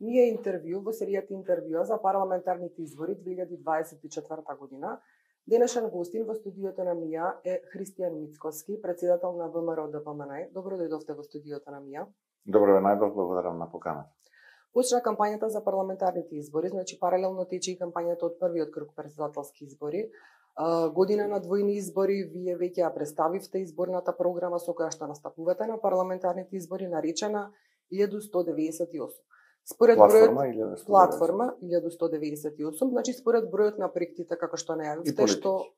Ние интервју во серијата интервјуа за парламентарните избори 2024 година. Денешен гостин во студиото на МИА е Христијан Мицкоски, председател на ВМРО ДПМН. Добро дојдовте во студиото на МИА. Добро ве најдов, благодарам на поканата. Почна кампањата за парламентарните избори, значи паралелно тече и кампањата од првиот круг председателски избори. Година на двојни избори, вие веќе ја представивте изборната програма со која што настапувате на парламентарните избори, наречена 1198. Според платформа 1198, значи според бројот на проектите како што најавивте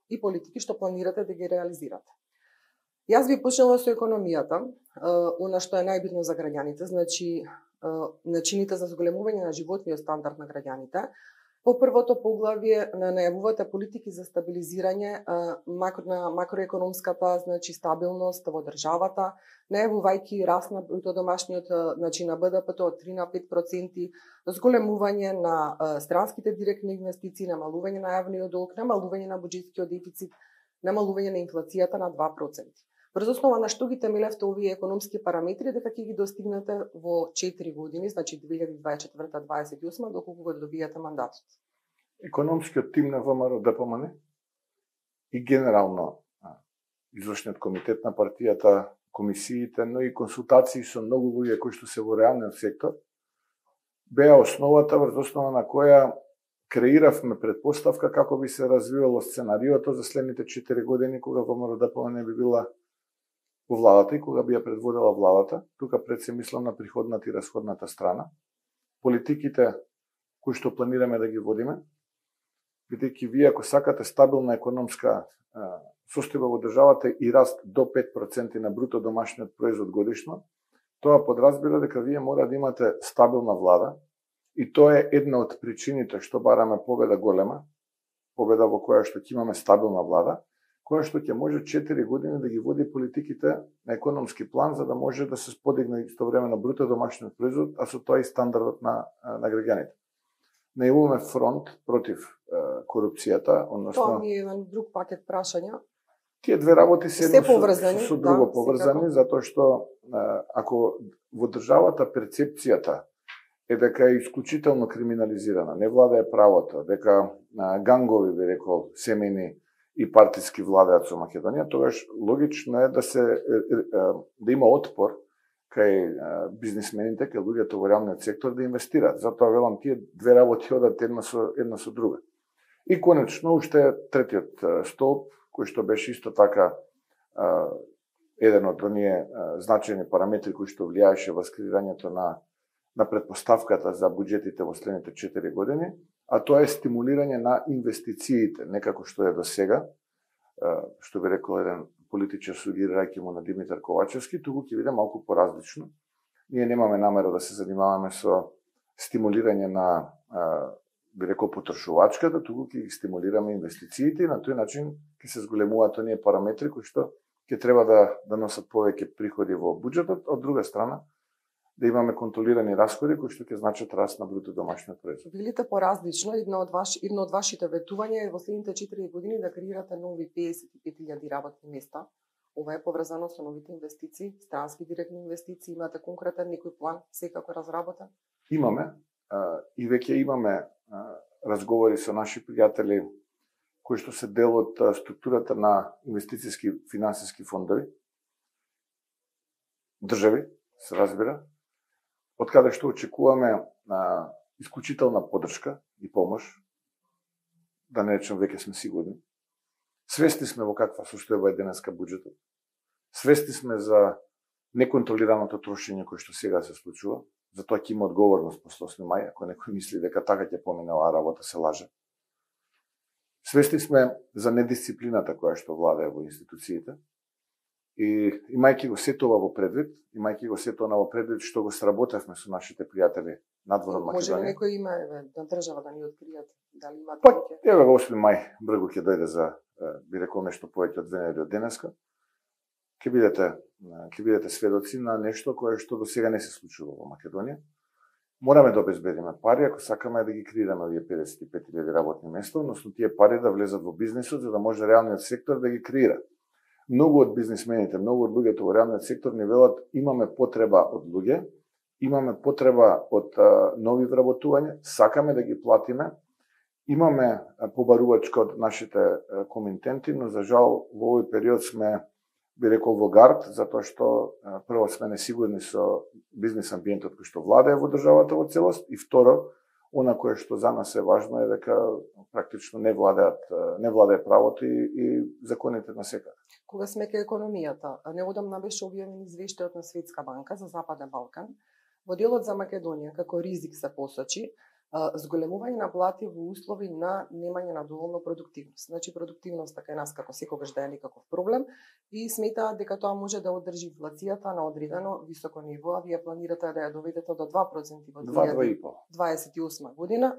и политики што планирате да ги реализирате. Јас би почнала со економијата, она што е најбитно за граѓаните, значи начините за зголемување на животниот стандард на граѓаните. По првото поглавје најавувате политики за стабилизирање на макроекономската, значи стабилност во државата, најавувајќи раст на бруто домашниот, значи на БДП-то од 3 на 5%, зголемување на странските директни инвестиции, намалување на јавниот долг, намалување на буџетскиот дефицит, намалување на инфлацијата на 2%. Врз основа на што ги темелевте овие економски параметри дека ќе ги достигнете во 4 години, значи 2024-2028, доколку го добијате мандатот? Економскиот тим на ВМРО ДПМН и генерално извршниот комитет на партијата, комисиите, но и консултации со многу луѓе кои што се во реалниот сектор, беа основата врз основа на која креиравме предпоставка како би се развивало сценариото за следните 4 години кога ВМРО ДПМН би била во владата и кога би ја предводела владата. Тука пред се мислам на приходната и расходната страна. Политиките кои што планираме да ги водиме, бидејќи вие ако сакате стабилна економска состојба во државата и раст до 5% на бруто домашниот производ годишно, тоа подразбира дека вие мора да имате стабилна влада и тоа е една од причините што бараме победа голема, победа во која што ќе имаме стабилна влада, која што ќе може 4 години да ги води политиките на економски план за да може да се сподигне истовремено бруто домашниот производ, а со тоа и стандардот на граѓаните. Најавуваме фронт против корупцијата, односно тоа ми е еден друг пакет прашања. Тие две работи се со друго поврзани, затоа што ако во државата перцепцијата е дека е исклучително криминализирана, не владее правото, дека гангови, би рекол, семејни и партиски владеат со Македонија, тогаш логично е да има отпор кај бизнисмените, кај луѓето во реалниот сектор да инвестираат. Затоа велам тие две работи одат една со друга. И конечно уште третиот столб, кој што беше исто така еден од оние значајни параметри кои што влијаеше во скреирањето на предпоставката за буџетите во следните 4 години, а тоа е стимулирање на инвестициите, не како што е до сега, што би рекол еден политичар сугерирајќи му на Димитар Ковачевски, туку ќе биде малку поразлично. Ние немаме намера да се занимаваме со стимулирање на, би рекол, потрошувачката, туку ќе ги стимулираме инвестициите и на тој начин ќе се зголемуваат оние параметри кои што ќе треба да носат повеќе приходи во буџетот, од друга страна да имаме контролирани расходи кои што ќе значат раст на бруто домашниот производ. Билите поразлично, едно од вашите ветувања е во следните 4 години да креирате нови 55.000 работни места. Ова е поврзано со новите инвестиции, странски директни инвестиции, имате конкретен некој план секако разработен? Имаме и веќе имаме разговори со наши пријатели кои што се дел од структурата на инвестициски финансиски фондови, држави, се разбира, од каде што очекуваме исклучителна поддршка и помош, да не речем веќе сме сигурни. Свесни сме во каква состојба е денеска буџетот. Свесни сме за неконтролираното трошење кое што сега се случува, затоа ќе има одговорност после 8 мај, ако некој мисли дека така ќе помине оваа работа, се лаже. Свесни сме за недисциплината која што владее во институциите. И имајќи го сето ова во предвид, што го сработевме со нашите пријатели надвор од Македонија. Може ли некој име на држава да ни откријат? Дали имате веќе? Еве го 8 мај, бргу ќе дојде за, би рекол, нешто повеќе од 2 недели од денеска. Ќе бидете сведоци на нешто кое што до сега не се случува во Македонија. Мораме да обезбедиме пари ако сакаме да ги креираме овие 55.000 работни места, односно тие пари да влезат во бизнисот за да може реалниот сектор да ги креира. Многу од бизнисмените, многу од луѓето во реалниот сектор ни велат имаме потреба од луѓе имаме потреба од нови вработувања, сакаме да ги платиме, имаме побарувачка од нашите комитенти, но за жал во овој период сме, би рекол, во гард, затоа што прво сме несигурни со бизнес амбиентот кој што владее во државата во целост, и второ, она кое што за нас е важно е дека практично не владее правото и законите на секаде. Кога сме кај економијата, неодамна беше објавен извештајот на Светска банка за Западен Балкан. Во делот за Македонија како ризик се посочи зголемување на плати во услови на немање на доволно продуктивност. Значи, продуктивноста кај нас како секогаш да е некаков проблем и сметаат дека тоа може да одржи инфлацијата на одредено високо ниво, а вие планирате да ја доведете до 2% во 2028 година,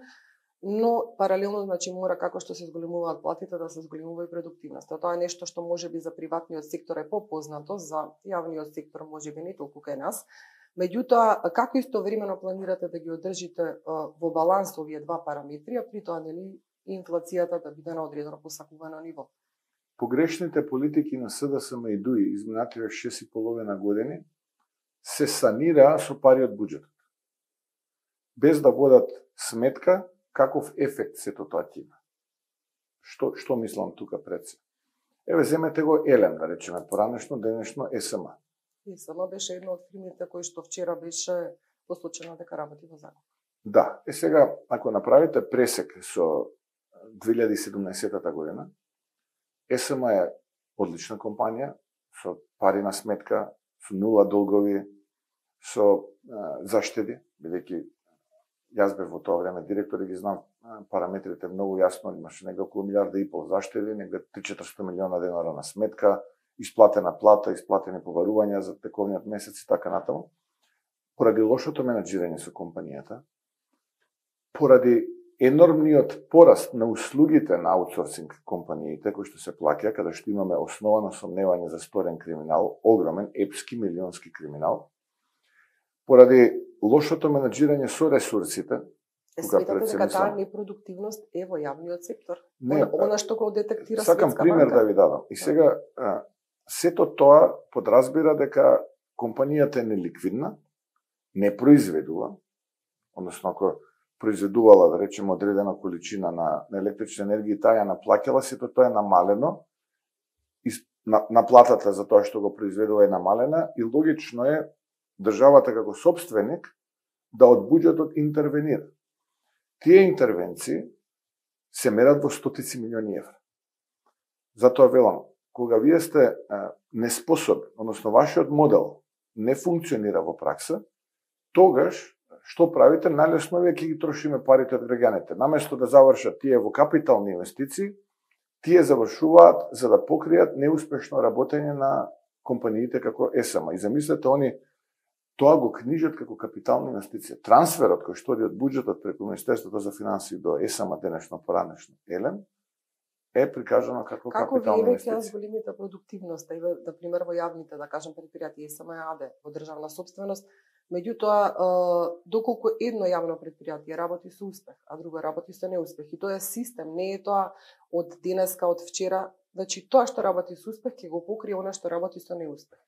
но паралелно, значи, мора како што се зголемуваат платите да се зголемува и продуктивноста. Тоа е нешто што може би за приватниот сектор е попознато, за јавниот сектор може би не толку кај нас. Меѓутоа, како истовремено планирате да ги одржите во баланс овие два параметри, а при тоа нели инфлацијата да биде на одредено посакувано ниво? Погрешните политики на СДСМ и ДУИ изминативе 6,5 години се санираа со пари од буџетот, без да водат сметка каков ефект сето тоа ќе има. Што мислам тука пред се? Еве, земете го Елем, да речеме, поранешно, денешно СМ. СМ беше едно од фирмите кои што вчера беше послучено дека работи во закуп. Да, сега, ако направите пресек со 2017 година, СМ е одлична компанија, со пари на сметка, со нула долгови, со заштеди, бидејќи јас бев во тоа време директор и ги знам параметрите многу јасно, имаше негде околу 1,5 милиарди заштеди, негде 300-400 милиона денара на сметка, исплатена плата, исплатени побарувања за тековниот месец и така натаму. Поради лошото менаџирање со компанијата, поради енормниот пораст на услугите на аутсорсинг компаниите кои што се плаќа, каде што имаме основано сомневање за сторен криминал, огромен, епски, милионски криминал, поради лошото менаџирање со ресурсите. Сметате дека таа непродуктивност е во јавниот сектор? Не, она што го детектира Светска банка? Сакам пример да ви дадам. И сега, сето тоа подразбира дека компанијата е неликвидна, не произведува, односно ако произведувала, да речеме, одредена количина на електрична енергија и таа ја наплаќала, сето тоа е намалено, наплатата за тоа што го произведува е намалена и логично е државата како сопственик да од буџетот интервенира. Тие интервенции се мерат во стотици милиони евра. Затоа велам, кога вие сте неспособни, односно вашиот модел не функционира во пракса, тогаш што правите? Најлесно вие ќе ги трошиме парите од граѓаните. Наместо да завршат тие во капитални инвестиции, тие завршуваат за да покријат неуспешно работење на компаниите како СМ. И замислете, они тоа го книжат како капитална инвестиција. Трансферот кој што оди од буџетот преку Министерството за финансии до СМ денешно поранешно Елем е прикажано како капитална инвестиција. Како вие големите продуктивноста, да пример во јавните, да кажем, предпријатија СМ АД во државна собственост, меѓутоа доколку едно јавно предпријатие работи со успех, а друго работи со неуспех, и тоа е систем, не е тоа од денеска, од вчера, значи тоа што работи со успех ќе го покрие она што работи со неуспех.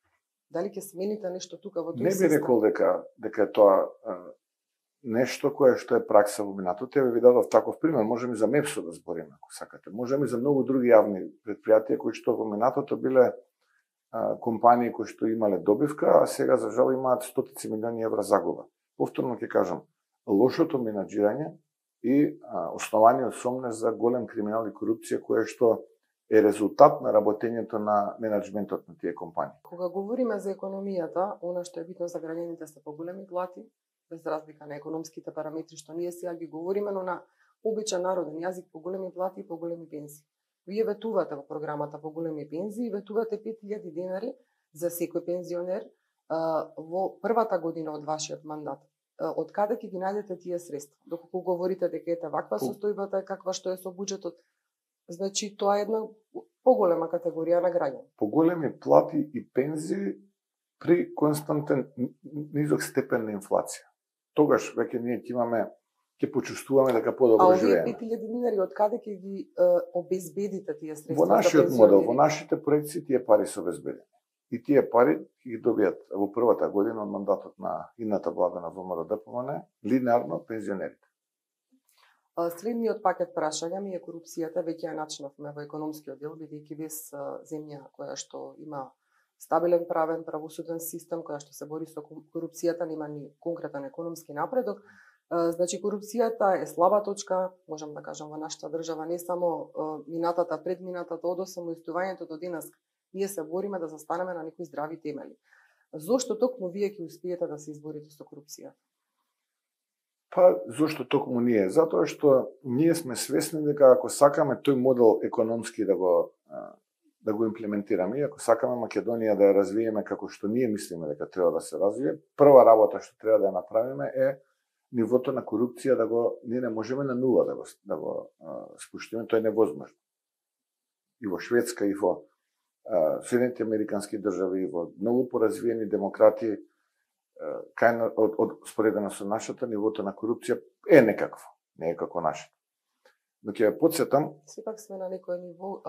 Дали ќе смените нешто тука во тој систем? Не би рекол дека е тоа нешто кое што е пракса во минатото. Ви дадов таков пример, можеме и за МЕПСО да збориме, ако сакате. Можеме и за многу други јавни предпријатија кои што во минатото биле компании кои што имале добивка, а сега за жал имаат стотици милиони евра загуба. Повторно ќе кажам, лошото менаџирање и основаниот сомнеш за голем криминал и корупција кое што е резултат на работењето на менеджментот на тие компании. Кога говориме за економијата, она што е битно за граѓаните се поголеми плати, без разлика на економските параметри што ние сега ги говориме, но на обичен народен јазик поголеми плати и поголеми пензии. Вие ветувате во програмата поголеми пензии, ветувате 5000 денари за секој пензионер во првата година од вашиот мандат. Од каде ќе ги најдете тие средства? Доколку говорите дека ете ваква состојбата каква што е со буџетот, значи тоа е една поголема категорија на граѓани. Поголеми плати и пензии при константен низок степен на инфлација. Тогаш веќе ние ќе почувствуваме дека подобро живееме. А овие 5000 денари од каде ќе ги обезбедите тие средства? Во нашиот модел, во нашите проекции тие пари се обезбедени. И тие пари ги добијат во првата година од мандатот на идната влада на ВМРО-ДПМН линеарно пензионерите. Следниот пакет прашања ми е корупцијата. Веќе ја начнавме во економскиот дел, бидејќи без земја која што има стабилен правен правосуден систем, која што се бори со корупцијата, нема ни конкретен економски напредок. Значи, корупцијата е слаба точка, можам да кажам, во нашата држава, не само минатата, предминатата, од осамостојувањето до денес. Ние се бориме да застанеме на некои здрави темели. Зошто токму вие ќе успеете да се изборите со корупцијата? Па, зошто токму ние? Затоа што ние сме свесни дека ако сакаме тој модел економски да го имплементираме, и ако сакаме Македонија да ја развиеме како што ние мислиме дека треба да се развие, прва работа што треба да ја направиме е нивото на корупција ние не можеме на нула да го спуштиме, тоа е невозможно. И во Шведска, и во Соединените Американски држави, и во многу поразвиени демократи, споредено со нашата, нивото на корупција е некакво, не е како нашата. Но ќе ја подсетам... Сепак сме на некој ниво,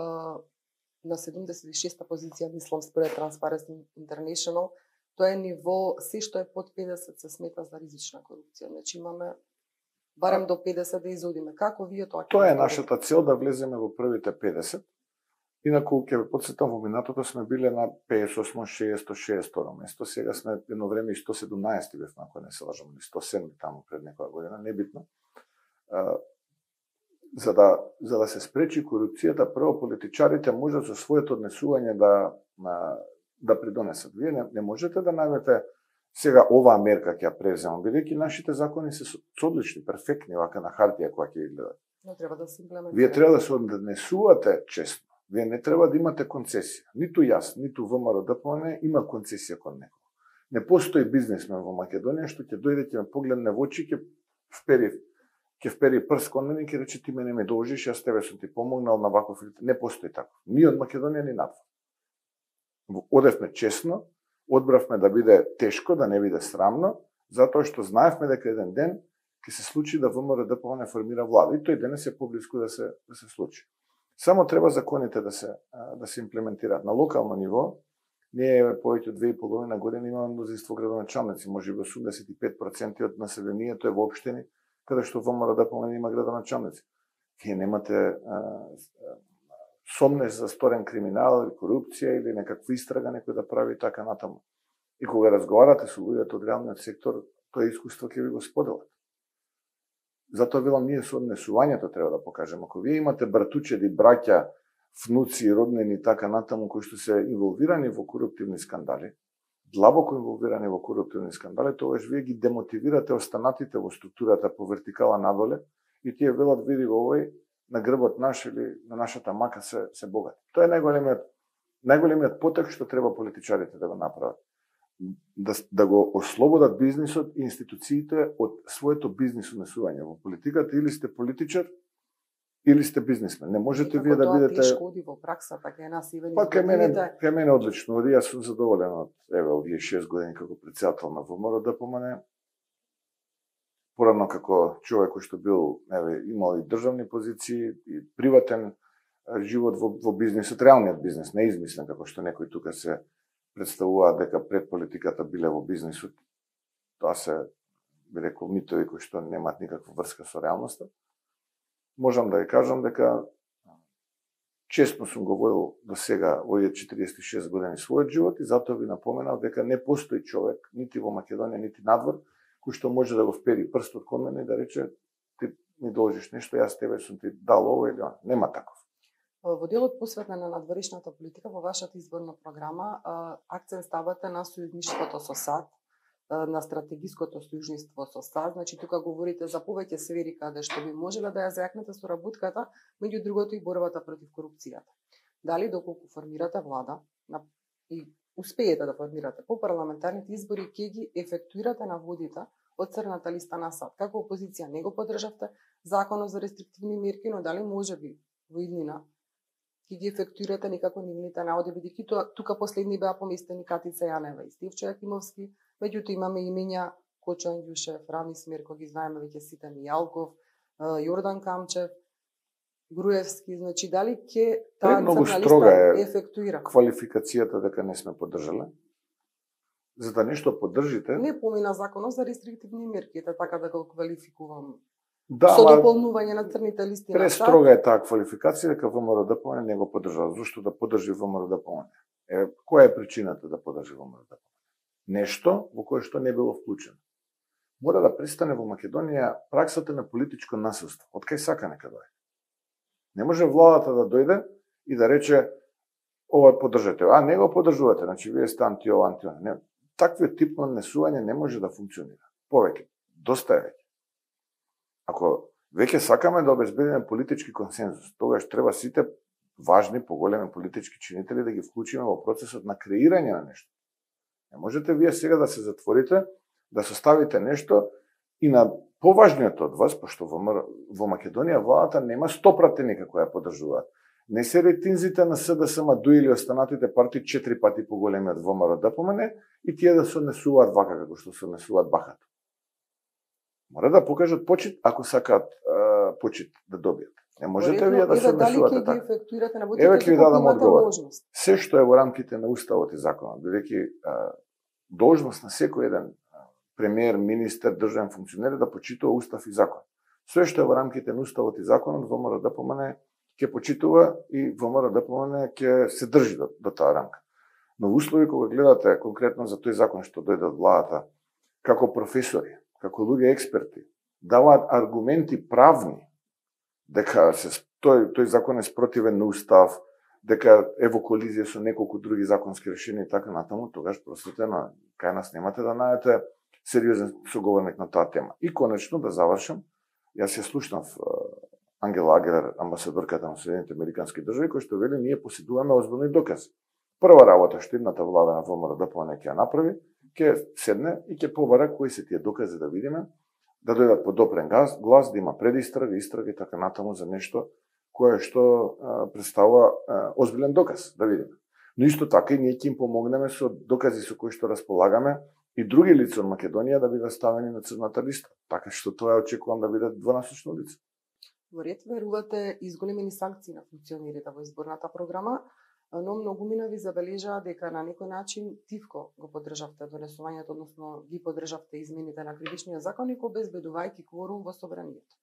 на 76-та позиција, мислам, според Transparency International, тоа е ниво, се што е под 50 се смета за ризична корупција. Значи имаме барем до 50 да изодиме. Како вие тоа? Тоа е нашата цел, да влеземе во првите 50. Инаку, ќе ве подсетам, во минатото сме биле на 58, 60, 62 место. Сега сме едно време и 117 бевме, ако не се лажам, или 107 таму пред некоја година, небитно. За да се спречи корупцијата, прво политичарите можат со своето однесување да придонесат. Вие не можете да најдете сега оваа мерка ќе ја превземам, бидејќи нашите закони се одлични, перфектни, вака на хартија која ќе ги гледат. Но треба да се имплементира. Вие треба да се однесувате честно. Вие не треба да имате концесија. Ниту јас, ниту ВМРО-ДПМН има концесија кон некој. Не постои бизнисмен во Македонија што ќе дојде, ќе ме погледне во очи, ќе впери прст кон мене и ќе рече ти мене ме должиш, јас тебе сум ти помогнал на ваков. Не постои така. Ни од Македонија ни надвор. Одевме честно, одбравме да биде тешко, да не биде срамно, затоа што знаевме дека еден ден ќе се случи да ВМРО-ДПМН формира влада. И тој денес е поблиску да се случи. Само треба законите да се имплементираат. На локално ниво, ние повеќе од 2,5 години имаме мнозинство градоначалници, можеби 85% од населението е во општини каде што ВМРО-ДПМН има градоначалници. Вие немате сомнеш за сторен криминал или корупција или некаква истрага некој да прави така натаму. И кога разговарате со луѓето од реалниот сектор, тоа искуство ќе ви го споделат. Затоа велам, ние со однесувањето треба да покажеме. Ако вие имате братучеди, браќа, внуци, роднини и така натаму кои што се инволвирани во коруптивни скандали, длабоко инволвирани во коруптивни скандали, тогаш вие ги демотивирате останатите во структурата по вертикала надоле и тие велат, види го овој на грбот наш или на нашата мака се богати. Тоа е најголемиот потек што треба политичарите да го направат. Да го ослободат бизнисот и институциите од своето бизнис однесување. Во политиката или сте политичар, или сте бизнисмен. Не можете вие да бидете... Тоа тешко оди во праксата, кај нас и Па кај мене одлично оди, јас сум задоволен од овие 6 години како председател на ВМРО-ДПМН. Порано како човек кој што бил, имал и државни позиции, и приватен живот во бизнисот, реалниот бизнис, не измислен како што некои тука се представуваат дека пред политиката биле во бизнисот. Тоа се, би рекол, митови кои што немаат никаква врска со реалноста. Можам да ја кажам дека честно сум го водил до сега овие 46 години својот живот и затоа ви напоменав дека не постои човек, нити во Македонија, нити надвор, кој што може да го впери прстот кон мене и да рече ти ми должиш нешто, јас тебе сум ти дал ово или оно. Нема таков. Во делот посветен на надворешната политика, во вашата изборна програма, акцент ставате на сојузништвото со САД, на стратегиското сојузништво со САД. Значи, тука говорите за повеќе сфери каде што би можеле да ја зајакнете соработката, меѓу другото и борбата против корупцијата. Дали доколку формирате влада и успеете да формирате по парламентарните избори, ќе ги ефектуирате наводите од црната листа на САД? Како опозиција не го поддржавте законот за рестриктивни мерки, но дали можеби во иднина ќе ги ефектуирате некако нивните наводи, бидејќи тука последни беа поместени Катица Јанева и Стивчо Јакимовски, меѓуто имаме имења Кочо Андјушев, Рамис Мерко, ги знаеме веќе сите, Мијалков, Јордан Камчев. Груевски, значи дали ќе таа многу црна строга листа е ефектуира? Квалификацијата дека не сме поддржале. За да нешто поддржите... Не помина законот за рестриктивни мерки, така да го квалификувам. Да, со дополнување на црните листи на САД. Престрога е таа квалификација дека ВМРО-ДПМН не го поддржава. Зошто да поддржи ВМРО-ДПМН? Која е причината да поддржи ВМРО-ДПМН? Нешто во кое што не било вклучено. Мора да престане во Македонија праксата на политичко насилство. Од кај сака нека дојде. Не може владата да дојде и да рече ова поддржате, а не го поддржувате, значи вие сте анти ова, анти ова. Не, таквиот тип на однесување не може да функционира. Повеќе, доста е веќе. Ако веќе сакаме да обезбедиме политички консензус, тогаш треба сите важни, поголеми политички чинители да ги вклучиме во процесот на креирање на нешто. Не можете вие сега да се затворите, да составите нешто и на поважниот од вас, пошто во Македонија владата нема 100 пратеника кои ја поддржуваат. Не се рейтинзите на СДСМ-ДУ или останатите партии 4 пати поголеми од ВМРО-ДПМН и тие да се однесуваат вака како што се однесуваат бахато. Мора да покажат почит ако сакаат почит да добијат. Не можете вие да се однесувате така. Еве ќе ви дадам одговор. Се што е во рамките на уставот и законот, бидејќи должност на секој еден премиер, министер, државен функционер да почитува устав и закон. Се што е во рамките на уставот и законот, ВМРО-ДПМН ќе почитува и ВМРО-ДПМН ќе се држи до таа рамка. Но услови кога гледате конкретно за тој закон што дојде од владата, како професори, како луѓе експерти, даваат аргументи правни дека тој закон е спротивен на устав, дека е во колизија со неколку други законски решенија и така натаму, тогаш простите, на кај нас немате да најдете сериозен соговорник на таа тема. И конечно да завршам, јас ја слушнав Ангела Агелер, амбасадорката на Соединените Американски држави, кој што вели ние поседуваме озбилни докази. Прва работа што едната влада на ВМРО-ДПМН ќе ја направи, ќе седне и ќе побара кои се тие докази да видиме, да дојдат по допрен глас, да има предистрага, истрага и така натаму за нешто кое што представува озбилен доказ, да видиме. Но исто така и ние ќе им помогнеме со докази со кои што располагаме и други лица од Македонија да бидат ставени на црната листа. Така што тоа очекувам да биде двонасочно лице. Во ред верувате изголемени санкции на функционерите во изборната програма, но многумина ви забележаа дека на некој начин тивко го поддржавте донесувањето, односно ги поддржавте измените на кривичниот законник, обезбедувајќи кворум во собранието.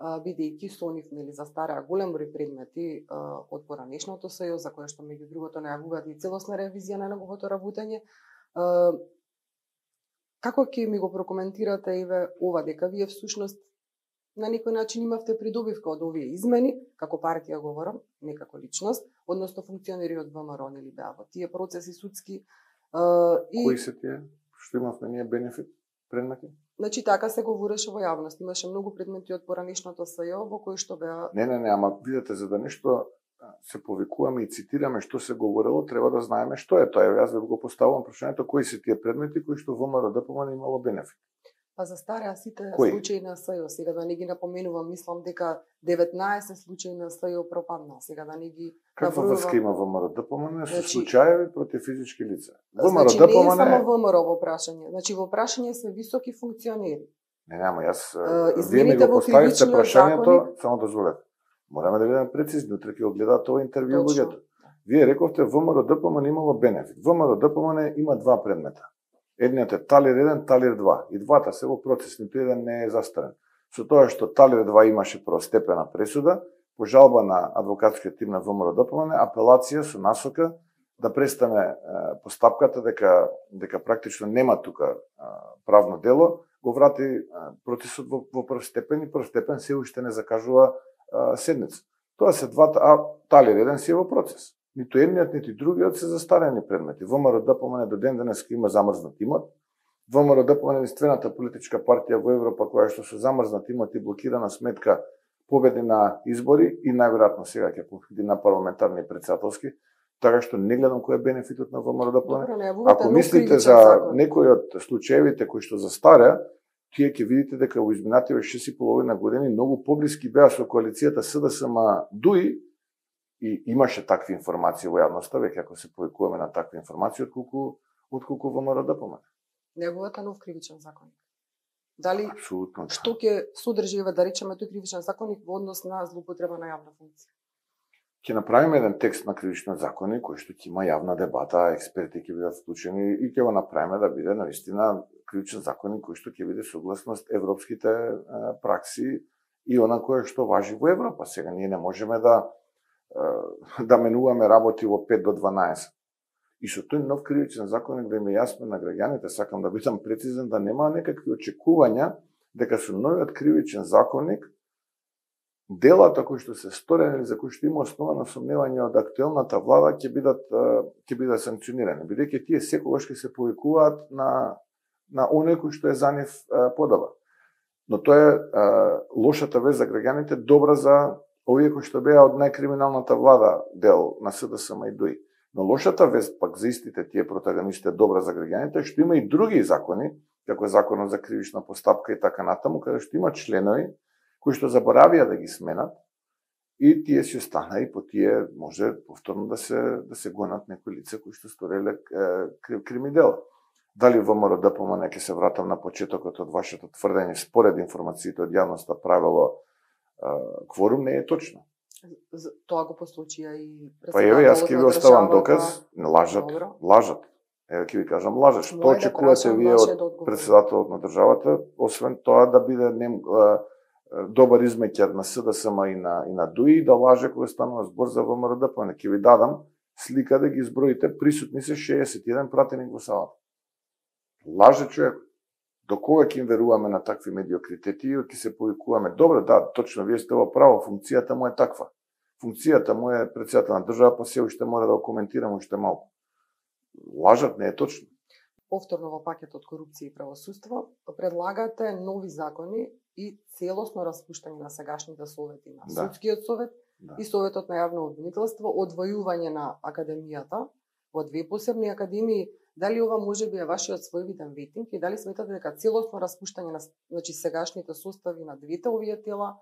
Бидејќи со нив застараа голем број предмети од поранешното СЈО, за кое што меѓу другото најавуваат и целосна ревизија на неговото работење. Како ќе ми го прокоментирате еве ова, дека вие всушност на некој начин имавте придобивка од овие измени, како партија говорам, не како личност, односно функционери од ВМРО нели беа во тие процеси судски и кои се тие што имавме ние бенефит предмети? Значи така се говореше во јавност, имаше многу предмети од поранешното СЈО во кои што беа Не, ама видете за да нешто се повикуваме и цитираме што се говорело, треба да знаеме што е тоа. Јас ви го поставувам прашањето кои се тие предмети кои што ВМРО-ДПМН имало бенефит. Па застареа сите случаи на СЈО, сега да не ги напоменувам, мислам дека 19 случаи на СЈО пропадна, сега да не ги Каква врска има ВМРО-ДПМН со случаи против физички лица? Значи не е само ВМРО во прашање, значи во прашање се високи функционери. Не, јас вие ми го поставивте прашањето, само дозволете. Мораме да бидеме прецизни, утре ќе го гледаат ова интервју луѓето. Вие рековте ВМРО-ДПМН имало бенефит. ВМРО-ДПМН има два предмета. Едниот е Талир 1, Талир 2. И двата се во процес, ниту еден не е застарен. Со тоа што Талир 2 имаше првостепена пресуда, по жалба на адвокатскиот тим на ВМРО-ДПМН, апелација со насока да престане постапката дека практично нема тука правно дело, го врати процесот во прв степен и прв степен се уште не закажува седница. Тоа се двата, Талир 1 си е во процес. Ниту едниот, ниту другиот се застарени предмети. ВМРО-ДПМН до ден денеска има замрзнат имот. ВМРО-ДПМН е единствената политичка партија во Европа која што со замрзнат имот и блокирана сметка победи на избори и најверојатно сега ќе победи на парламентарни и претседателски. Така што не гледам кој е бенефитот на ВМРО-ДПМН. Ако мислите за некој од случаевите кои што застара, тие ќе видите дека во изминативе 6,5 години многу поблиски беа со коалицијата СДСМ-ДУИ и имаше такви информации во јавноста, веќе ако се повикуваме на такви информации, отколку ВМРО-ДПМН. Неговата нов кривичен законник. Дали апсолутно што ќе содржи, да речеме, тој кривичен законник во однос на злоупотреба на јавна функција? Ќе направиме еден текст на кривичниот законник кој што ќе има јавна дебата, експерти ќе бидат вклучени и ќе го направиме да биде навистина кривичен законник кој што ќе биде согласност европските пракси и она кое што важи во Европа. Сега ние не можеме да менуваме работи во 5 до 12. И со тој нов кривичен законник да им е јасно на граѓаните, сакам да бидам прецизен, да нема некакви очекувања дека со новиот кривичен законник делата кои што се сторени или за кои што има основано сомневање од актуелната влада ќе бидат санкционирани, бидејќи тие секогаш ќе се повикуваат на оној кој што е за нив подобар. Но тоа е лошата вест за граѓаните, добра за овие кои што беа од најкриминалната влада дел на СДСМ и ДОИ. Но лошата вест пак за истите тие протагонисти е добра за граѓаните, што има и други закони, како е законот за кривична постапка и така натаму, каде што има членови кои што заборавија да ги сменат и тие си останаа по тие може повторно да се гонат некои лица кои што стореле кривми дела. Дали ВМРО-ДПМН, ќе се вратам на почетокот од вашето тврдење, според информациите од јавноста правило кворум, не е точно. Тоа го послучија и Па еве, јас ќе ви оставам доказ, лажат. Еве ќе ви кажам, лажат. Што очекувате вие од председателот на државата, освен тоа да биде добар измеќар на СДСМ и на ДУИ, да лаже кога станува збор за ВМРО-ДПМН. Ќе ви дадам слика да ги изброите, присутни се 61 пратеник во салата. Лаже човек. До кога ќе им веруваме на такви медиокритети и ќе се повикуваме? Добре, да, точно, вие сте во право, функцијата му е таква. Функцијата му е председател на држава, па се уште мора да го коментирам уште малку. Лажат, не е точно. Повторно во пакетот корупција и правосудство предлагате нови закони и целосно распуштање на сегашните совети на Судскиот совет и Советот на јавно обвинителство, одвојување на академијата во две посебни академии. Дали ова може би е вашиот своевиден ветинг и дали сметате дека целосно распуштање на сегашните состави на двете овие тела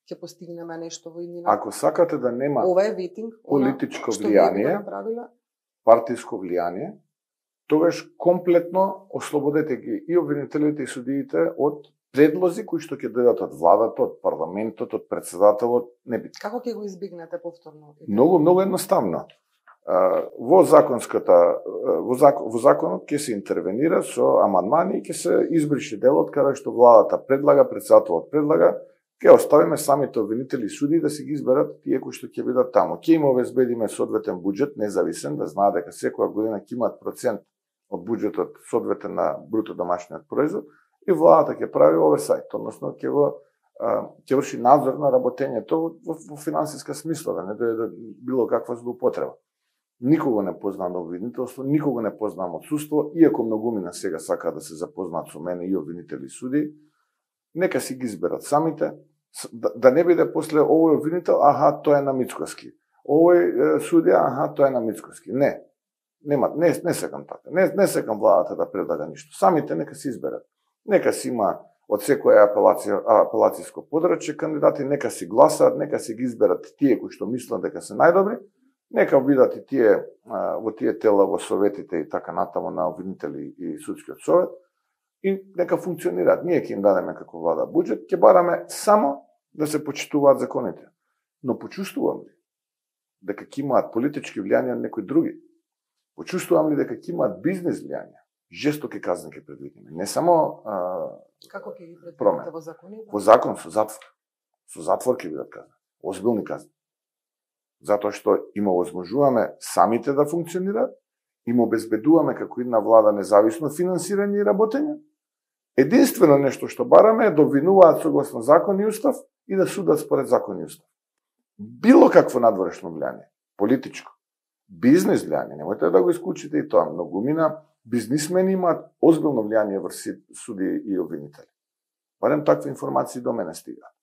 ќе постигнеме нешто во иднина? Ако сакате да нема ова е ветинг, политичко влијание, партиско влијание, тогаш комплетно ослободете ги и обвинителите и судиите од предлози кои што ќе дојдат од владата, од парламентот, од председателот, небитно. Како ќе го избегнете повторно? Многу едноставно. Во законот ќе се интервенира со амандмани и ќе се избрише делот каде што владата предлага, председателот предлага, ќе оставиме самите обвинители и суди да си ги изберат тие кои што ќе бидат таму. Ќе им обезбедиме соодветен буџет независен, да знаат дека секоја година ќе имаат процент од буџетот соодветен на бруто домашниот производ и владата ќе прави оверсајт, односно ќе врши надзор на работењето во финансиска смисла, да не дојде било каква злоупотреба. Никого не познавам обвинителство, никого не познавам одсуство, иако многумина сега сакаат да се запознаат со мене и обвинители и суди, нека си ги изберат самите, да не биде после овој обвинител, аха, тој е на Мицкоски. Овој судија, аха, тој е на Мицкоски. Не секам така. Не секам владата да предлага ништо. Самите нека си изберат. Нека си има од секоја апелацијско подрачје кандидати, нека си гласаат, нека си ги изберат тие кои што мислат дека се најдобри, нека бидат и тие во тие тела во советите и така натаму на обвинители и судскиот совет и нека функционираат. Ние ќе им дадеме како влада буџет, ќе бараме само да се почитуваат законите. Но почувствувам ли дека ќе имаат политички влијанија некои други? Почувствувам ли дека ќе имаат бизнес влијанија? Жестоки казни ќе предвидиме. Не само како ќе ги предвидите во законите? Во закон со затвор. Со затвор ќе бидат казни. Озбилни казни. Затоа што им овозможуваме самите да функционираат, им обезбедуваме како една влада независно финансирање и работење. Единствено нешто што бараме е да обвинуваат согласно закон и устав и да судат според закон и устав. Било какво надворешно влијание, политичко, бизнес влијание, немојте да го исклучите и тоа. Многумина бизнисмени имаат озбилно влијание врз суди и обвинители. Барем такви информации до мене стигаат.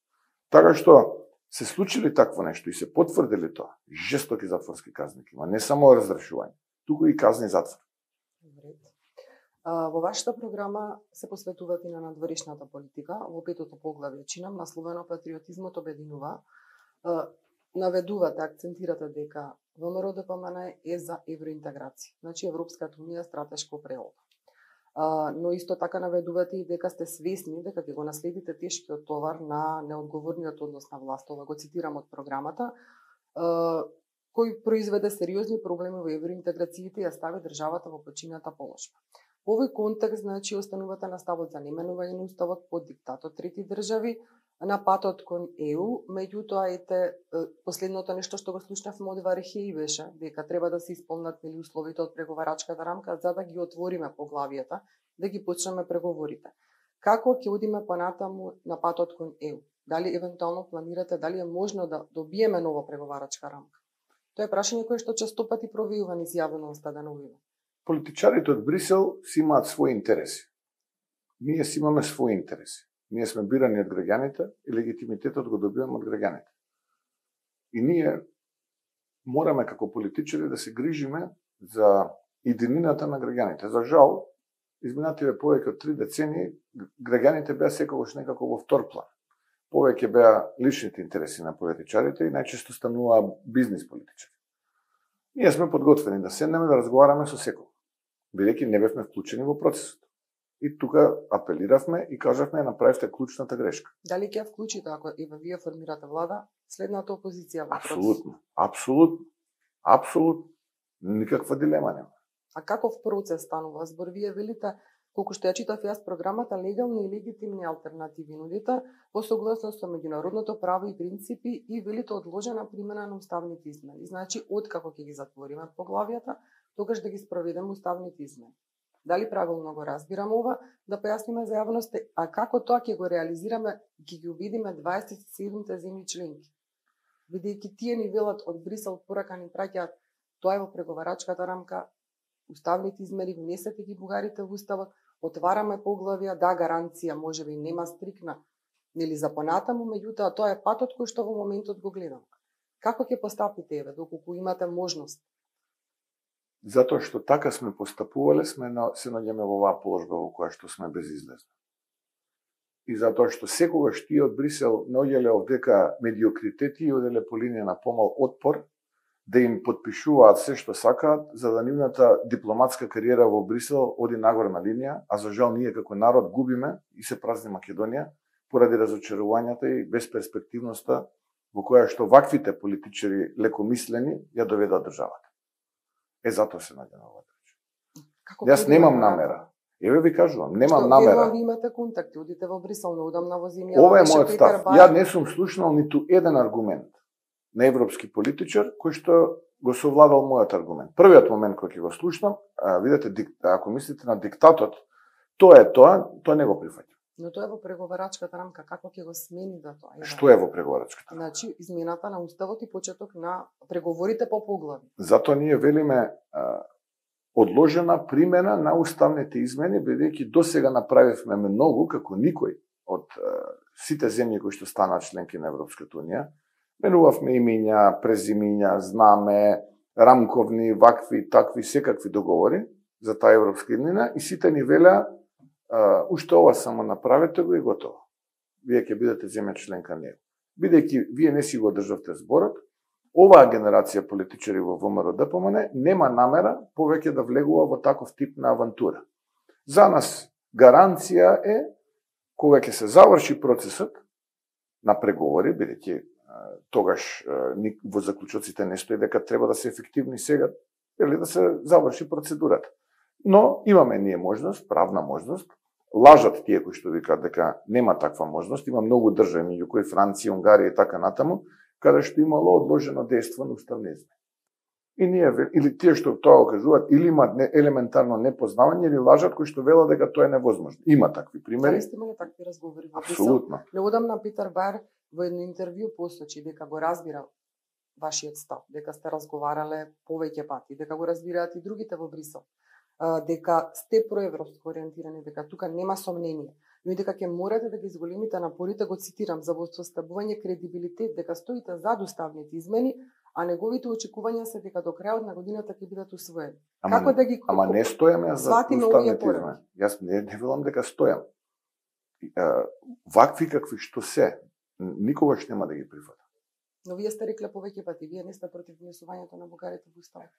Така што се случили такво нешто и се потврдили тоа, жестоки затворски казни има, не само разрешување, туку и казни затвор. Во вашата програма се посветувате на надворешната политика, во петото поглавје чинам, насловено Патриотизмот обединува. Наведувате, акцентирате дека ВМРО-ДПМН е за евроинтеграција, значи Европската унија стратешко определба. Но исто така наведувате и дека сте свесни дека ќе го наследите тешкиот товар на неодговорниот однос на власт. Ова го цитирам од програмата, кој произведе сериозни проблеми во евроинтеграциите и ја стави државата во почината положба. Во овој контекст, значи, останувате на ставот за неменување на уставот под диктат од трети држави на патот кон ЕУ, меѓутоа ете последното нешто што го слушнавме од Вархеи беше дека треба да се исполнат условите од преговарачката рамка за да ги отвориме поглавијата, да ги почнеме преговорите. Како ќе одиме понатаму на патот кон ЕУ? Дали евентуално планирате, дали е можно да добиеме нова преговарачка рамка? Тоа е прашање кое што честопати провејува низ јавноста деногива. Политичарите од Брисел си имаат своји интереси. Ние си имаме своји интереси. Ние сме бирани од граѓаните и легитимитетот го добиваме од граѓаните. И ние мораме како политичари да се грижиме за иденината на граѓаните. За жал, изминативе повеќе од 3 децении, граѓаните беа секогаш некако во втор план. Повеќе беа личните интереси на политичарите и најчесто стануваа бизнис политичари. Ние сме подготвени да седнеме да разговараме со секој, бидејќи не бевме вклучени во процесот. И тука апелиравме и кажавме направивте клучната грешка. Дали ќе ја вклучите ако вие формирате влада следната опозиција во процесот? Апсолутно. Никаква дилема нема. А каков процес станува? Збор вие велите, колку што ја читав јас програмата, легални и легитимни алтернативи нудите во согласност со меѓународното право и принципи и велите одложена примена на уставните измени. Значи, откако ќе ги затвориме поглавијата, тогаш да ги спроведеме уставните измени. Дали правилно го разбирам ова, да појасниме за јавноста, а како тоа ќе го реализираме, ќе ги убедиме 27 земји членки? Бидејќи тие ни велат од Брисел порака ни праќаат, тоа е во преговарачката рамка, уставните измери, внесете ги бугарите во уставот, отвараме поглавија, да, гаранција, можеби нема стрикна, нели за понатаму, меѓутоа тоа е патот кој што во моментот го гледам. Како ќе постапите еве, доколку имате можност? Затоа што така сме постапувале, се наоѓаме во оваа положба во која што сме безизлезни. И затоа што секогаш тие од Брисел наоѓале овдека медиокритети и оделе по линија на помал отпор, да им подпишуваат се што сакаат, за да нивната дипломатска кариера во Брисел оди нагорна линија, а за жал ние како народ губиме и се празни Македонија поради разочарувањата и безперспективноста во која што ваквите политичари лекомислени ја доведат државата. Затоа се наѓа на оваа причина. Јас немам намера. Еве ви кажувам, немам намера. Ви имате контакти, одите во Брисел, неудамна во земја. Ова е мојот став. Ја не сум слушнал ниту еден аргумент на европски политичар кој што го совладал мојот аргумент. Првиот момент кој ќе го слушнам, видете, ако мислите на диктатот, тоа не го прифаќам. Но тоа е во преговарачката рамка, како ќе го смени да тоа? Што е во преговарачката рамка? Значи, измената на уставот и почеток на преговорите по поглави. Затоа ние велиме одложена примена на уставните измени, бидејќи досега направивме многу, како никој од сите земји кои што станаа членки на Европската унија. Менувавме имиња, презимиња, знаме, рамковни, вакви, такви, секакви договори за таа Европска иднина и сите ни велеа уште ова само направете го и готово. Вие ќе бидете земја членка на ЕУ. Бидејќи вие не си го државте зборот, оваа генерација политичари во ВМРО ДПМН нема намера повеќе да влегува во таков тип на авантура. За нас гаранција е кога ќе се заврши процесот на преговори, бидејќи тогаш во заклучоците не стои дека треба да се ефективни сега, или да се заврши процедурата. Но имаме ние можност, правна можност. Лажат тие кои што викаат дека нема таква можност. Има многу држави, меѓу кои Франција, Унгарија и така натаму, каде што имало одложено дејство на уставни измени. И ние, или тие што тоа го кажуваат, или имаат елементарно непознавање, или лажат кои што велат дека тоа е невозможно. Има такви примери. Дали сте имали такви разговори во Брисел? Апсолутно. Неодамна Питер Баер во едно интервју посочи дека го разбира вашиот став, дека сте разговарале повеќе пати, дека го разбираат и другите во Брисел, дека сте проевропско ориентирани, дека тука нема сомнение, но и дека ќе морате да ги зголемите напорите, го цитирам, за возвоставување кредибилитет, дека стоите зад уставните измени, а неговите очекувања се дека до крајот на годината ќе бидат усвоени. Како да ги Ама не стојаме за уставните измени. Јас не велам дека стојам. Вакви какви што се, никогаш нема да ги прифатам. Но вие сте рекле повеќе пати, вие не сте против внесувањето на бугарите во уставот.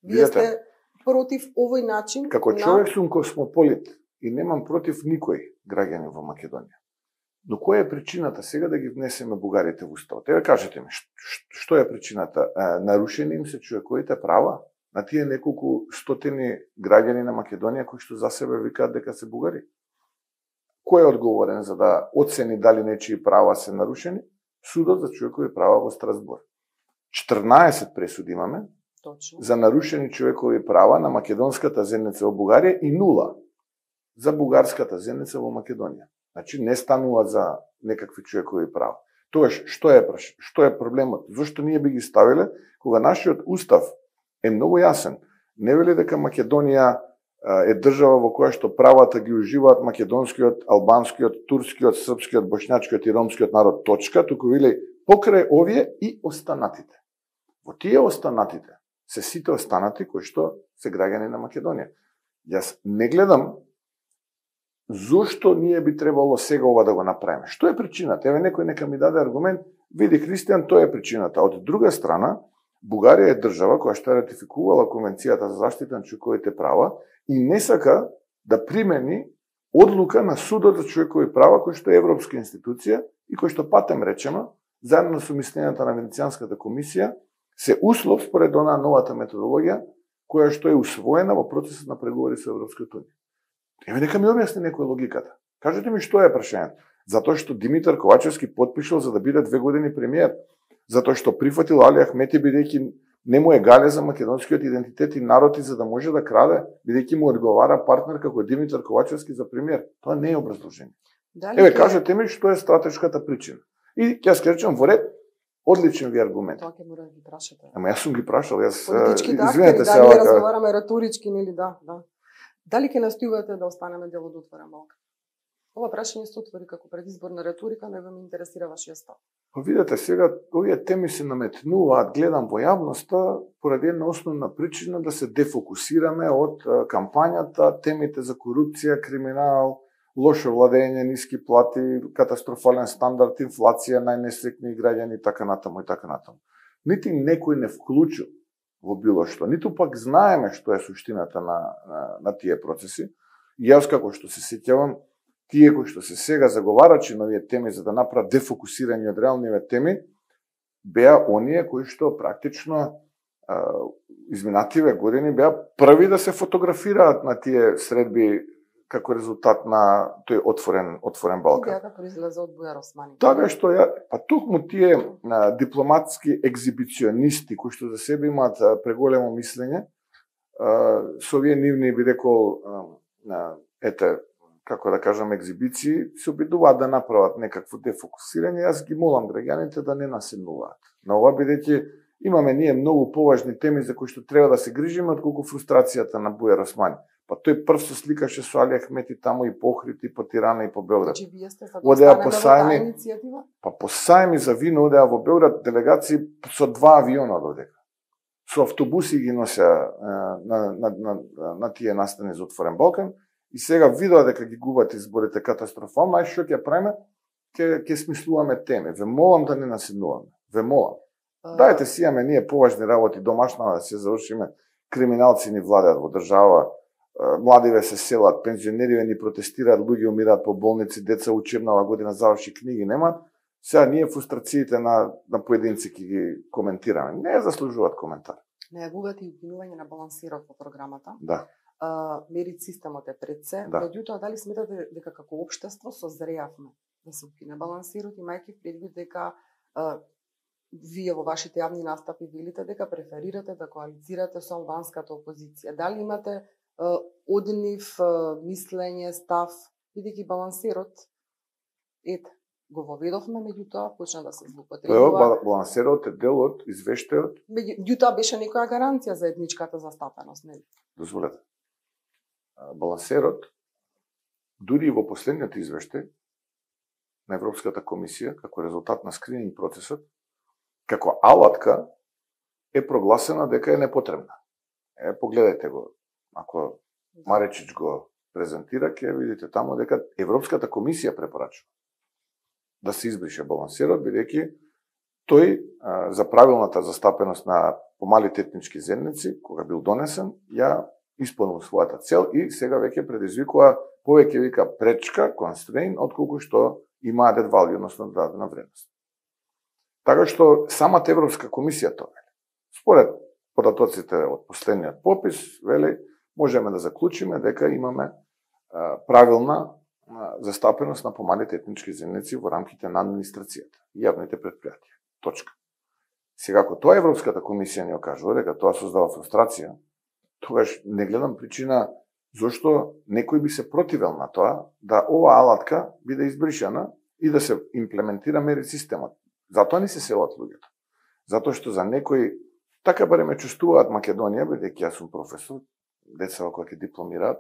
Вие сте против овој начин. Како човек сум космополит. и немам против никој граѓанин во Македонија. Но која е причината сега да ги внесеме бугарите во уставот? Еве кажете ми, што е причината? Нарушени им се човековите права на тие неколку стотини граѓани на Македонија кои што за себе викаат дека се бугари? Кој е одговорен за да оцени дали нечии права се нарушени? Судот за човекови права во Страсбур. 14 пресуди имаме. Точно. За нарушени човекови права на македонската земница во Бугарија и 0 за бугарската земница во Македонија. Значи не станува за некакви човекови права. Тогаш што е проблемот? Зошто ние би ги ставиле кога нашиот устав е многу јасен? Не вели дека Македонија е држава во која што правата ги уживаат македонскиот, албанскиот, турскиот, српскиот, бошњачкиот и ромскиот народ, точка, туку вели покрај овие и останатите. Во тие останатите се сите останати кои што се граѓани на Македонија. Јас не гледам зошто ние би требало сега ова да го направиме. Што е причината? Еве некој нека ми даде аргумент, види Христијан, тоа е причината. Од друга страна, Бугарија е држава која што е ратификувала Конвенцијата за заштита на човековите права и не сака да примени одлука на Судот за човекови права кој што е европска институција и кој што патем речено, заедно со мислењата на Венецијанската комисија, се услов според онаа новата методологија која што е усвоена во процесот на преговори со Европската унија. Еве нека ми објасни некој логиката. Кажете ми што е прашањето. Затоа што Димитар Ковачевски потпишал за да биде 2 години премиер. Затоа што прифатил Али Ахмети бидејќи не му е гале за македонскиот идентитет и народ и за да може да краде, бидејќи му одговара партнер како Димитар Ковачевски за премиер. Тоа не е образложение. Еве кажете ми што е стратешката причина. И ќе ја речам во ред, одличен ви аргумент. Тоа ќе мора да ги прашате. Ама јас сум ги прашал, политичките актери, да, ние разговараме реторички, нели да. Дали ќе настојувате да останеме дел од Отворен Балкан? Ова прашање се отвори како предизборна реторика, но ме интересира вашиот став. Видете, сега овие теми се наметнуваат, гледам во јавноста, поради една основна причина да се дефокусираме од кампањата, темите за корупција, криминал, лошо владење, ниски плати, катастрофален стандард, инфлација, најнесреќни граѓани, така натаму и така натаму. Нити некој не вклучил во било што, ниту пак знаеме што е суштината на тие процеси. И јас како што се сеќавам, тие кои што се сега заговарачи на овие теми за да направат дефокусирање од реалниве теми, беа оние кои што практично изминативе години беа први да се фотографираат на тие средби како резултат на тој отворен Балкан. Идејата произлезе од Бујар Османи. Така што токму тие дипломатски екзибиционисти кои што за себе имаат преголемо мислење, со овие нивни би рекол како да кажам, екзибиции, се обидуваат да направат некакво дефокусирање. Јас ги молам граѓаните да не наседнуваат на ова, бидејќи имаме ние многу поважни теми за кои што треба да се грижиме, отколку фрустрацијата на Бујар Османи. Па тој прв се сликаше со Али Ахмети таму и по Охрид, и по Тирана, и по Белград. Значи, вие сте за да останеме во таа иницијатива? Па по сајми за вино одеа во Белград делегации со 2 авиона додека. Со автобуси ги нося на тие настани за Отворен Балкан. И сега видоа дека ги губат изборите катастрофално, ај што ќе правиме, ќе смислуваме теми. Ве молам да не наседнуваме. Ве молам. Дајте си имаме ние поважни работи, домашна да се завршиме. Криминалци ни владеат во држава, младиве се селат, пензионериве ни протестираат, луѓе умираат по болници, деца учебнава година заврши, книги нема. Сега ние фрустрациите на поединци ќе ги коментираме. Не заслужуваат коментар. Најавувате и укинување на балансирот во програмата. Да. Мерит системот е пред се, меѓутоа дали сметате дека како општество созреавме да се укине балансирот, имајќи предвид дека вие во вашите јавни настапи велите дека преферирате да коалицирате со албанската опозиција. Дали имате однив мислење, став, бидејќи балансирот го воведовме, меѓутоа почна да се злоупотребува. Балансирот е дел од извештајот. Меѓутоа беше некоја гаранција за етничката застапеност, нели? Дозволете. Балансерот, дури и во последниот извештај на Европската комисија, како резултат на скрининг процесот, како алатка е прогласена дека е непотребна. Погледајте го. Ако Маречич го презентира, ќе видите таму дека Европската комисија препорачува да се избрише балансерот, бидејќи тој за правилната застапеност на помалите етнички земници, кога бил донесен, ја исполнил својата цел и сега веќе предизвикува повеќе вика пречка, constraint, отколку што има added value, односно дадена вредност. Така што самата Европска комисија тоа вели. Според податоците од последниот попис, вели, можеме да заклучиме дека имаме правилна застапеност на помалите етнички заедници во рамките на администрацијата и јавните предпријатија. Точка. Сега, ако тоа Европската комисија ни окажува дека тоа создава фрустрација, тогаш не гледам причина зошто некој би се противел на тоа да оваа алатка биде избришана и да се имплементира мерит системот. Затоа ни се селат луѓето. Затоа што за некој така барем ме чувствуваат Македонија, бидејќи јас сум професор, деца кога ќе дипломираат,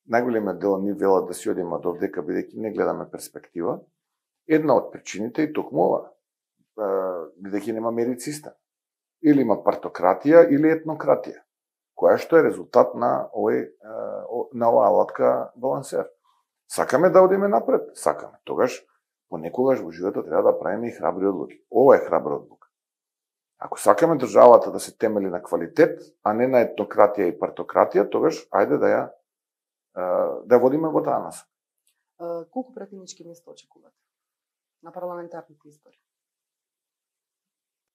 најголемиот дел ни велат да си одиме од овдека бидејќи не гледаме перспектива. Една од причините и токму ова, бидејќи нема мерит систем. Или има партократија или етнократија, која што е резултат на оваа алатка балансер. Сакаме да одиме напред, сакаме. Тогаш понекогаш во животот треба да правиме и храбри одлуки. Ова е храбра одлука. Ако сакаме државата да се темели на квалитет, а не на етнократија и партократија, тогаш ајде да водиме во таа насока. Колку пратенички места очекувате на парламентарните избори?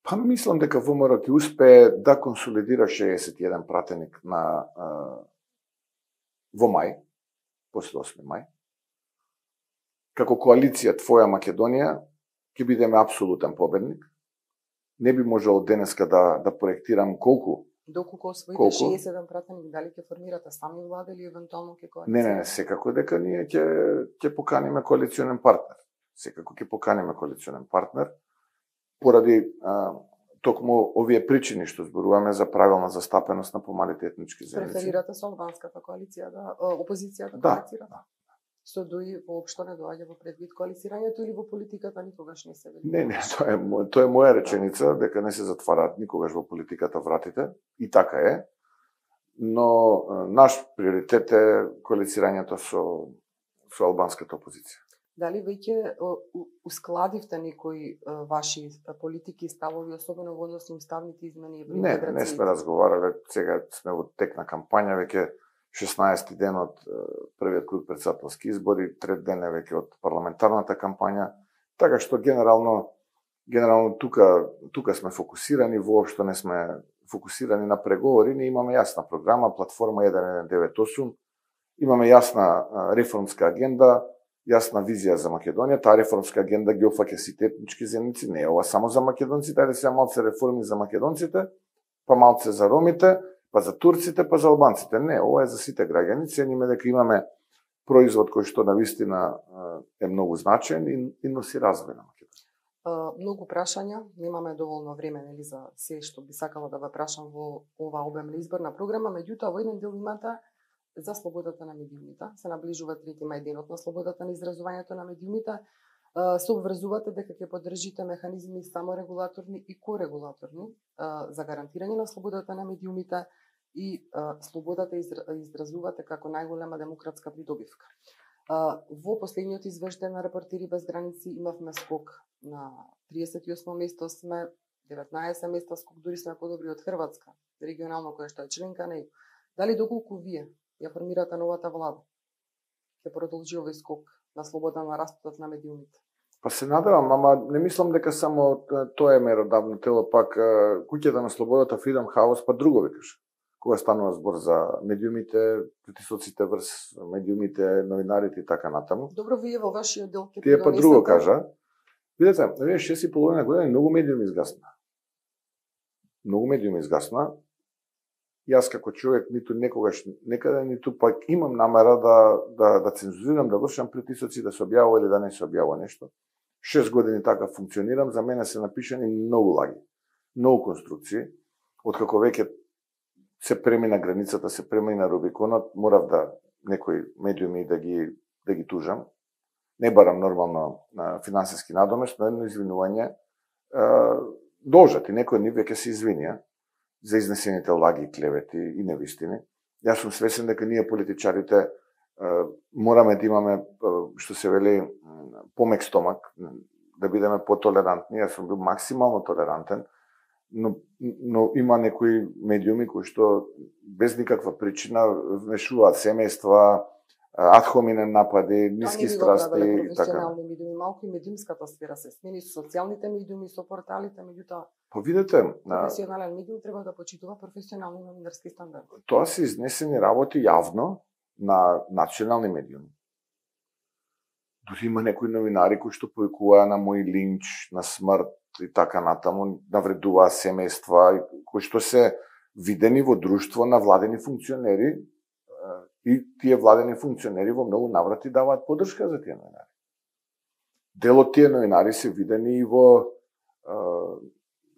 Па мислам дека ВМРО ќе успее да консолидира 61 пратеник во мај, после 8 мај. Како коалиција Твоја Македонија ќе бидеме апсолутен победник. Не би можело денеска да проектирам колку. Доколку освоите 67 пратеник, дали ќе формирате сами влада или евентуално ќе коалиција? Не, секако дека ние ќе поканиме коалиционен партнер. Секако ќе поканиме коалиционен партнер поради токму овие причини што зборуваме за правилна застапеност на помалите етнички заедници. Преферирате со албанската коалиција опозицијата коалицира? Да. Што дуи воопшто не доаѓа во предвид коалицирањето или во политиката никогаш не се вели? Не, тоа е моја реченица, дека не се затвараат никогаш во политиката вратите, и така е, но наш приоритет е коалицирањето со албанската опозиција. Дали веќе ускладивте некои ваши политики и ставови, особено во однос на уставните измени? Не сме разговарале, сега сме во тек на кампања, веќе 16 ден од првиот круг претседателски избори, трет ден е веќе од парламентарната кампања, така што генерално тука сме фокусирани, воопшто не сме фокусирани на преговори, ние имаме јасна програма, платформа 1198, имаме јасна реформска агенда, јасна визија за Македонија. Таа реформска агенда ги опфаќа сите етнички заедници, не е ова само за македонците, ајде сега малце реформи за македонците, па малце за ромите, па за турците, па за албанците. Не, ова е за сите граѓани. Цениме дека имаме производ кој што навистина е многу значаен и носи развој на Македонија. Многу прашања, немаме доволно време нели за се што би сакала да ве прашам во ова обемна изборна програма, меѓутоа во еден дел имате за слободата на медиумите. Се наближува 3 мај, денот на слободата на изразувањето на медиумите. Се обврзувате дека ќе поддржите механизми саморегулаторни и корегулаторни за гарантирање на слободата на медиумите и слободата изразувате како најголема демократска придобивка. Во последниот извештај на Репортери без граници имавме скок на 38 место, сме 19 места скок, дури сме подобри од Хрватска, регионално која што е членка на ЕУ. Дали доколку вие ја формирате новата влада, ќе продолжи овој скок на слобода на распадот на медиумите? Па се надевам, ама не мислам дека само тоа е меродавно тело, пак куќата на слободата Freedom House, па друго викаш. Кога станува збор за медиумите, притисоците врз медиумите, новинарите и така натаму. Добро, вие во вашиот дел ќе тие па друго кажа. Видете, вие 6,5 години многу медиуми изгасна. Многу медиуми изгасна. Јас како човек ниту некогаш некаде, ниту пак имам намера да цензурирам, да вршам притисоци, да се објавува или да не се објавува нешто. 6 години така функционирам, за мене се напишани многу лаги, многу конструкции. Откако веќе се премина границата, се премина Рубиконот, морав да некои медиуми да ги тужам. Не барам нормално финансиски надомест, но едно извинување должат и некои од нив веќе се извинија за изнесените лаги, клевети и невистини. Јас сум свесен дека ние политичарите мораме да имаме, што се вели, помек стомак, да бидеме потолерантни. Јас сум бил максимално толерантен, но има некои медиуми кои што без никаква причина вмешуваат семејства, ад хоминем напади, ниски страсти и така. Професионални медиуми, малку и медиумската сфера се смени со социјалните медиуми, со порталите, меѓутоа видете, професионален медиум треба да почитува професионални новинарски стандарди. Тоа се изнесени работи јавно на национални медиуми. Дури има некои новинари кои што повикуваа на мој линч, на смрт и така натаму, навредуваа семејства, кои што се видени во друштво на владени функционери, и тие владени функционери во многу наврати даваат поддршка за тие новинари. Дел од тие новинари се видени и во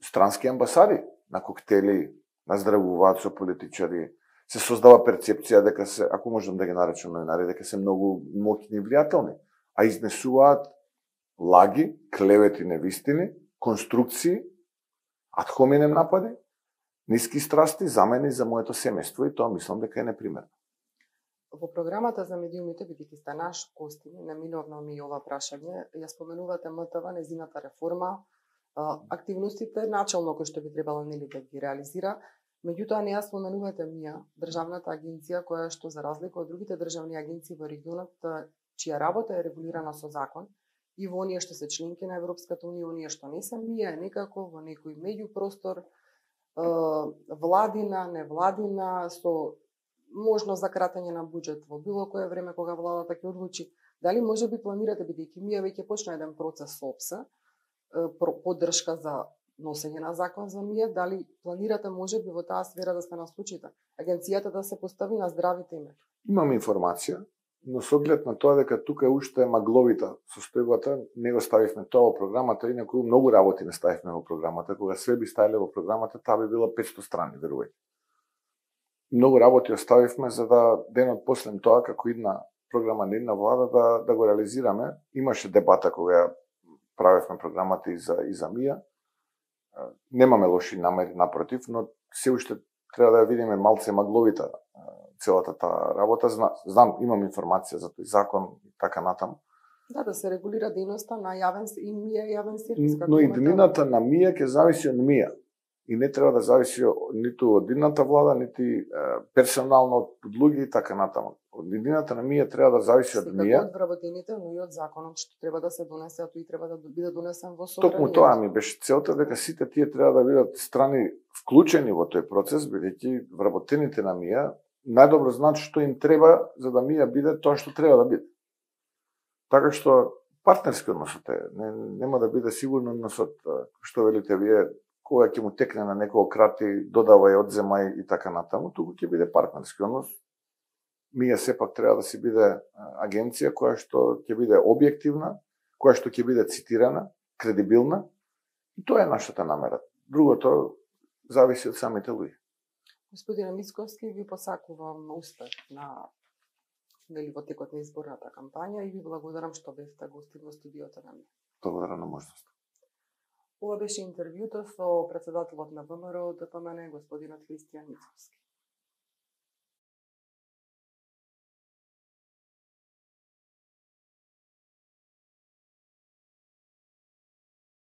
странски амбасади, на коктели, наздравуваат со политичари. Се создава перцепција дека се, ако можам да ги наречам новинари, дека се многу моќни и влијателни, а изнесуваат лаги, клевети, невистини, конструкции, ад хоминем напади, ниски страсти, замени за моето семејство, и тоа мислам дека е непримерно. Во програмата за медиумите, бидејќи сте наш гостин, неминовно ми ова прашање, ја споменувате МТВ, незината реформа, активностите начално кои што би требало нели да ги реализира, меѓутоа не ја споменувате МИА, државната агенција која што за разлика од другите државни агенции во регионот, чија работа е регулирана со закон, и во оние што се членки на Европската унија, оние што не се, МИА е некако во некој меѓупростор, владина, невладина, со можност за кратење на буџет во било кое време кога владата ќе одлучи. Дали може би планирате, бидејќи МИА веќе почна еден процес со ОПС, поддршка за носење на закон за МИА, дали планирате може би во таа сфера да се наслучите, агенцијата да се постави на здрави темели? Имам информација, но со оглед на тоа дека тука уште е магловита состојбата, не го ставивме тоа во програмата, инаку многу работи не ставивме во програмата. Кога све би ставиле во програмата, таа би била 500 страни, верувајте. Многу работи оставивме за да денот после тоа, како идна програма на идна влада, да го реализираме. Имаше дебата кога правевме програмата и за МИА. Немаме лоши намери, напротив, но се уште треба да ја видиме малце магловита целата таа работа. Знам, имам информација за тој закон и така натаму. Да се регулира дејноста на јавен и МИА јавен сервис. Но иднината на МИА ќе зависи од МИА. И не треба да зависи ниту од идната влада, нити персонално од луѓе и така натаму. Од иднината на МИА треба да зависи од МИА. Од вработените, но и од законот што треба да се донесе, а тој треба да биде донесен во собрание. Токму тоа ми беше целта, дека сите тие треба да бидат страни вклучени во тој процес, бидејќи вработените на МИА најдобро знаат што им треба за да МИА биде тоа што треба да биде. Така што партнерски односот е, нема да биде сигурно односот што велите вие, кога ќе му текне на некој крати, додавај, одземај и така натаму, туку ќе биде партнерски однос. МИА сепак треба да си биде агенција која што ќе биде објективна, која што ќе биде цитирана, кредибилна, и тоа е нашата намера. Другото зависи од самите луѓе. Господине Мицковски, ви посакувам успех во текот на изборната кампања и ви благодарам што бевте гостин во студиото на МИА. Благодарам на можноста. Ова беше интервјуто со претседателот на ВМРО ДПМН, господинот Христијан Мицковски.